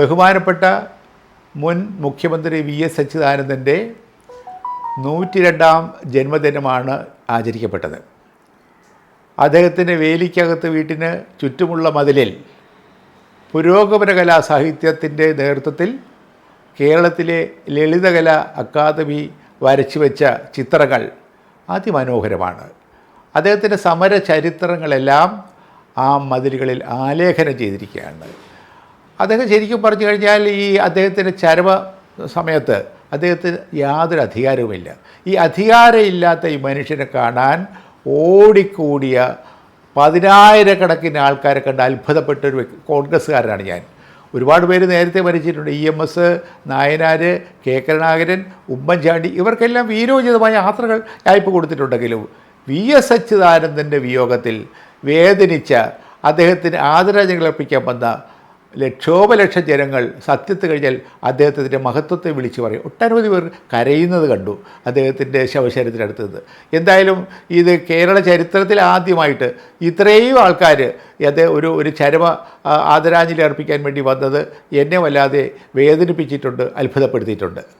ബഹുമാനപ്പെട്ട മുൻ മുഖ്യമന്ത്രി വി.എസ്. അച്യുതാനന്ദൻ്റെ 102ാം ജന്മദിനമാണ് ആചരിക്കപ്പെട്ടത്. അദ്ദേഹത്തിൻ്റെ വേലിക്കകത്ത് വീട്ടിന് ചുറ്റുമുള്ള മതിലിൽ പുരോഗമന കലാ സാഹിത്യത്തിൻ്റെ നേതൃത്വത്തിൽ കേരളത്തിലെ ലളിതകലാ അക്കാദമി വരച്ചു വെച്ച ചിത്രങ്ങൾ അതിമനോഹരമാണ്. അദ്ദേഹത്തിൻ്റെ സമര ചരിത്രങ്ങളെല്ലാം ആ മതിലുകളിൽ ആലേഖനം ചെയ്തിരിക്കുകയാണ്. അദ്ദേഹം ശരിക്കും പറഞ്ഞു കഴിഞ്ഞാൽ ഈ അദ്ദേഹത്തിൻ്റെ ചരമ സമയത്ത് അദ്ദേഹത്തിന് യാതൊരു അധികാരവുമില്ല. ഈ അധികാരമില്ലാത്ത ഈ മനുഷ്യനെ കാണാൻ ഓടിക്കൂടിയ 10,000-കണക്കിന് ആൾക്കാരെ കണ്ട് അത്ഭുതപ്പെട്ടൊരു കോൺഗ്രസ്സുകാരനാണ് ഞാൻ. ഒരുപാട് പേര് നേരത്തെ മരിച്ചിട്ടുണ്ട്. EMS, നായനാർ, കെ കരുണാകരൻ, ഉമ്മൻചാണ്ടി, ഇവർക്കെല്ലാം വീരോചിതമായ യാത്രകൾ അയപ്പ് കൊടുത്തിട്ടുണ്ടെങ്കിലും വി.എസ്. അച്യുതാനന്ദൻ്റെ വിയോഗത്തിൽ വേദനിച്ച അദ്ദേഹത്തിന് ആദരാഞ്ജലികൾ അർപ്പിക്കാൻ വന്ന ലക്ഷോപലക്ഷം ജനങ്ങൾ സത്യത്തിൽ കഴിഞ്ഞാൽ അദ്ദേഹത്തിൻ്റെ മഹത്വത്തെ വിളിച്ചു പറയും. ഒട്ടനവധി പേർ കരയുന്നത് കണ്ടു അദ്ദേഹത്തിൻ്റെ ശവശരീരത്തിനടുത്ത് നിന്ന്. എന്തായാലും ഇത് കേരള ചരിത്രത്തിൽ ആദ്യമായിട്ട് ഇത്രയും ആൾക്കാർ ഒരു ചരമ ആദരാഞ്ജലി അർപ്പിക്കാൻ വേണ്ടി വന്നത് എന്നെ വല്ലാതെ വേദനിപ്പിച്ചിട്ടുണ്ട്, അത്ഭുതപ്പെടുത്തിയിട്ടുണ്ട്.